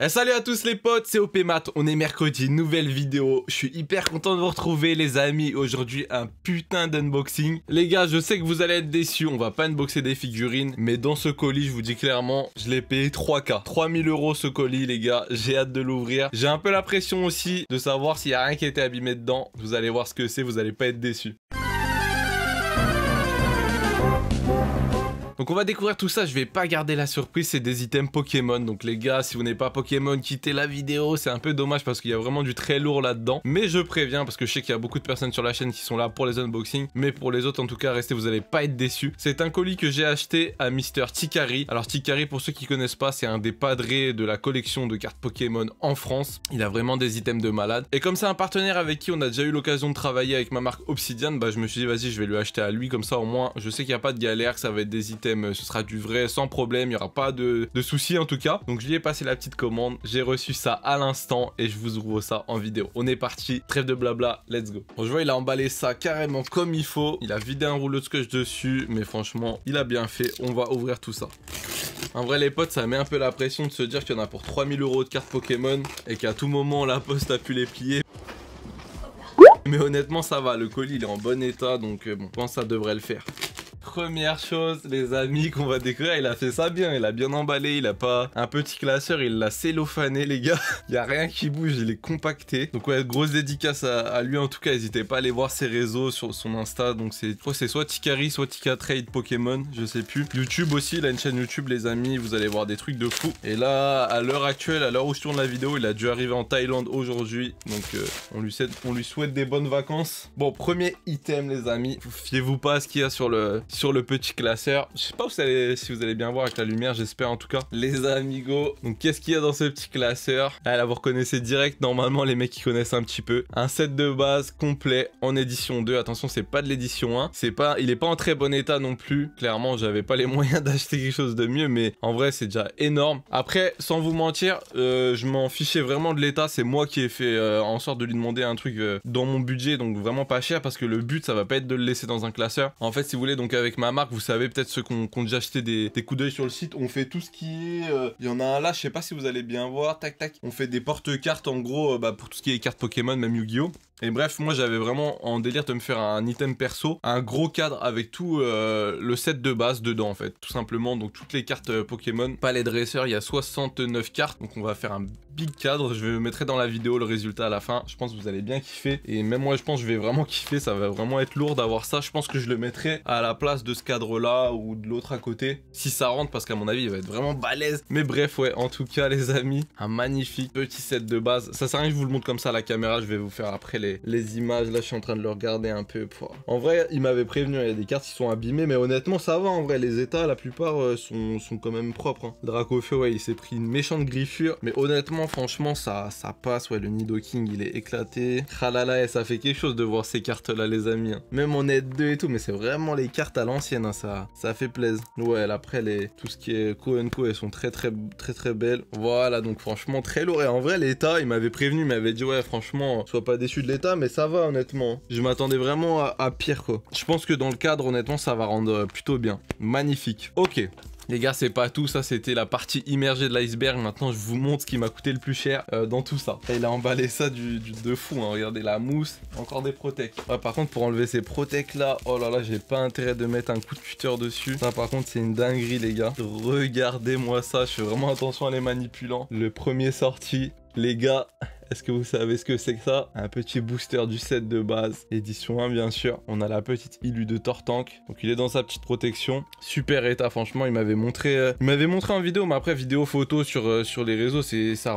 Salut à tous les potes, c'est OPMat, on est mercredi, nouvelle vidéo. Je suis hyper content de vous retrouver les amis. Aujourd'hui un putain d'unboxing. Les gars, je sais que vous allez être déçus, on va pas unboxer des figurines, mais dans ce colis, je vous dis clairement, je l'ai payé 3K. 3000 € ce colis les gars, j'ai hâte de l'ouvrir. J'ai un peu la pression aussi de savoir s'il y a rien qui a été abîmé dedans. Vous allez voir ce que c'est, vous allez pas être déçus. Donc on va découvrir tout ça, je vais pas garder la surprise, c'est des items Pokémon. Donc les gars, si vous n'êtes pas Pokémon, quittez la vidéo, c'est un peu dommage parce qu'il y a vraiment du très lourd là-dedans. Mais je préviens parce que je sais qu'il y a beaucoup de personnes sur la chaîne qui sont là pour les unboxings. Mais pour les autres en tout cas, restez, vous allez pas être déçus. C'est un colis que j'ai acheté à Mister Tikari. Alors Tikari, pour ceux qui connaissent pas, c'est un des padrés de la collection de cartes Pokémon en France. Il a vraiment des items de malade. Et comme c'est un partenaire avec qui on a déjà eu l'occasion de travailler avec ma marque Obsidian, bah je me suis dit vas-y je vais lui acheter à lui, comme ça au moins je sais qu'il n'y a pas de galère, que ça va être des items, ce sera du vrai sans problème, il n'y aura pas de soucis en tout cas. Donc je lui ai passé la petite commande, j'ai reçu ça à l'instant et je vous ouvre ça en vidéo. On est parti, trêve de blabla, let's go. Bon, je vois il a emballé ça carrément comme il faut, il a vidé un rouleau de scotch dessus, mais franchement il a bien fait, on va ouvrir tout ça. En vrai les potes, ça met un peu la pression de se dire qu'il y en a pour 3000 € de cartes Pokémon et qu'à tout moment la poste a pu les plier. Mais honnêtement ça va, le colis il est en bon état, donc bon, je pense que ça devrait le faire. Première chose les amis qu'on va découvrir, il a fait ça bien, il a bien emballé, il a pas un petit classeur, il l'a cellophané les gars. Il y a rien qui bouge, il est compacté. Donc ouais, grosse dédicace à lui en tout cas, n'hésitez pas à aller voir ses réseaux sur son Insta. Donc c'est soit Tikari, soit Tikatrade Pokémon, je sais plus. YouTube aussi, il a une chaîne YouTube les amis, vous allez voir des trucs de fou. Et là, à l'heure actuelle, à l'heure où je tourne la vidéo, il a dû arriver en Thaïlande aujourd'hui. Donc on lui souhaite des bonnes vacances. Bon, premier item les amis, fiez-vous pas à ce qu'il y a sur le petit classeur. Je sais pas si vous allez bien voir avec la lumière, j'espère en tout cas. Les amigos, donc qu'est-ce qu'il y a dans ce petit classeur? Là vous reconnaissez direct normalement les mecs qui connaissent un petit peu. Un set de base complet en édition 2. Attention, c'est pas de l'édition 1. Il est pas en très bon état non plus. Clairement, j'avais pas les moyens d'acheter quelque chose de mieux, mais en vrai c'est déjà énorme. Après, sans vous mentir, je m'en fichais vraiment de l'état. C'est moi qui ai fait en sorte de lui demander un truc dans mon budget, donc vraiment pas cher, parce que le but ça va pas être de le laisser dans un classeur. En fait, si vous voulez, donc avec ma marque, vous savez peut-être ceux qui ont déjà acheté des coups d'œil sur le site, on fait tout ce qui est... Il y en a un là, je sais pas si vous allez bien voir, tac tac. On fait des porte-cartes en gros pour tout ce qui est cartes Pokémon, même Yu-Gi-Oh! Et bref, moi j'avais vraiment en délire de me faire un item perso, un gros cadre avec tout le set de base dedans en fait, tout simplement. Donc toutes les cartes Pokémon, pas les dresseurs, il y a 69 cartes, donc on va faire un big cadre. Je mettrai dans la vidéo le résultat à la fin, je pense que vous allez bien kiffer. Et même moi je pense que je vais vraiment kiffer, ça va vraiment être lourd d'avoir ça. Je pense que je le mettrai à la place de ce cadre là ou de l'autre à côté, si ça rentre, parce qu'à mon avis il va être vraiment balèze. Mais bref ouais, en tout cas les amis, un magnifique petit set de base. Ça sert à rien que je vous le montre comme ça à la caméra, je vais vous faire après les images. Là je suis en train de le regarder un peu. En vrai il m'avait prévenu, il y a des cartes qui sont abîmées, mais honnêtement ça va en vrai, les états la plupart sont quand même propres hein. Dracofeu ouais, il s'est pris une méchante griffure, mais honnêtement franchement ça passe. Ouais, le Nidoking il est éclaté, tralala, et ça fait quelque chose de voir ces cartes là les amis hein. Même en Net 2 et tout, mais c'est vraiment les cartes à l'ancienne hein, ça fait plaisir. Ouais, après tout ce qui est Co & Co, elles sont très belles. Voilà, donc franchement très lourd. Et en vrai l'état, il m'avait prévenu, il m'avait dit ouais franchement sois pas déçu de l'état, mais ça va honnêtement. Je m'attendais vraiment à pire quoi. Je pense que dans le cadre honnêtement ça va rendre plutôt bien. Magnifique. Ok. Les gars, c'est pas tout, ça c'était la partie immergée de l'iceberg. Maintenant je vous montre ce qui m'a coûté le plus cher dans tout ça. Et il a emballé ça de fou hein. Regardez la mousse, encore des protects. Ouais, par contre pour enlever ces protects là, oh là là, j'ai pas intérêt de mettre un coup de cutter dessus. Ça par contre c'est une dinguerie les gars. Regardez-moi ça, je fais vraiment attention à les manipulant. Le premier sorti, les gars. Est-ce que vous savez ce que c'est que ça? Un petit booster du set de base, édition 1 bien sûr. On a la petite Ilu de Tortank. Donc il est dans sa petite protection. Super état franchement, il m'avait montré en vidéo, mais après vidéo photo sur les réseaux, ça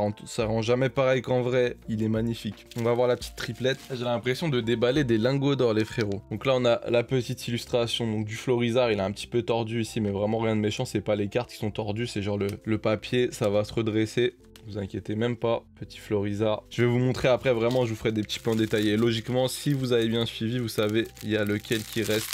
rend jamais pareil qu'en vrai. Il est magnifique. On va voir la petite triplette. J'ai l'impression de déballer des lingots d'or les frérots. Donc là on a la petite illustration donc du Florizard, il est un petit peu tordu ici, mais vraiment rien de méchant. C'est pas les cartes qui sont tordues, c'est genre le papier, ça va se redresser. Vous inquiétez même pas, petit Florizard. Je vais vous montrer après, vraiment, je vous ferai des petits plans détaillés. Logiquement, si vous avez bien suivi, vous savez, il y a lequel qui reste.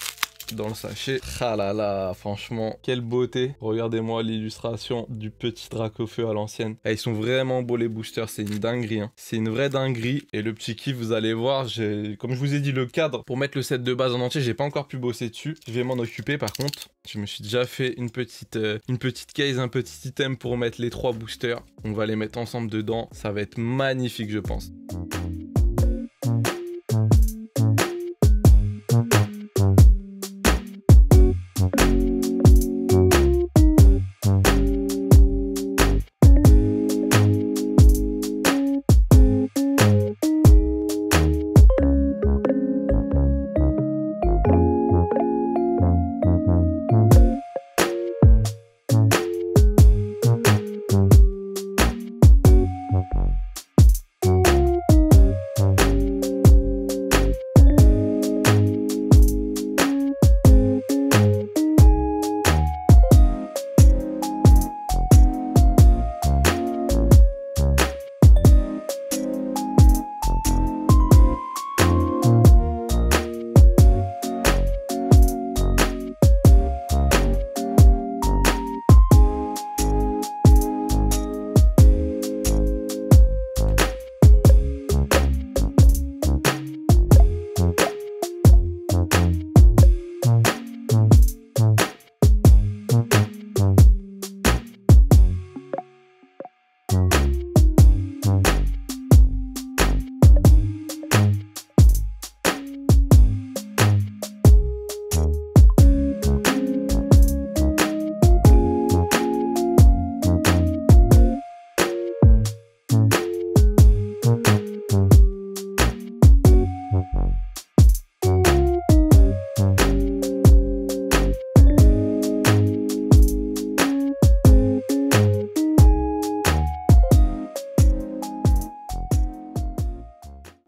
dans le sachet. Ah là là, franchement, quelle beauté. Regardez-moi l'illustration du petit Dracofeu à l'ancienne. Ils sont vraiment beaux les boosters, c'est une dinguerie. Hein. C'est une vraie dinguerie. Et le petit kiff, vous allez voir, comme je vous ai dit, le cadre pour mettre le set de base en entier, j'ai pas encore pu bosser dessus. Je vais m'en occuper par contre. Je me suis déjà fait une petite case, un petit item pour mettre les 3 boosters. On va les mettre ensemble dedans. Ça va être magnifique, je pense.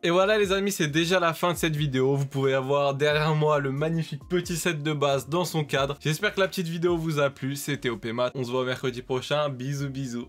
Et voilà les amis, c'est déjà la fin de cette vidéo. Vous pouvez avoir derrière moi le magnifique petit set de base dans son cadre. J'espère que la petite vidéo vous a plu. C'était OPMat. On se voit mercredi prochain. Bisous bisous.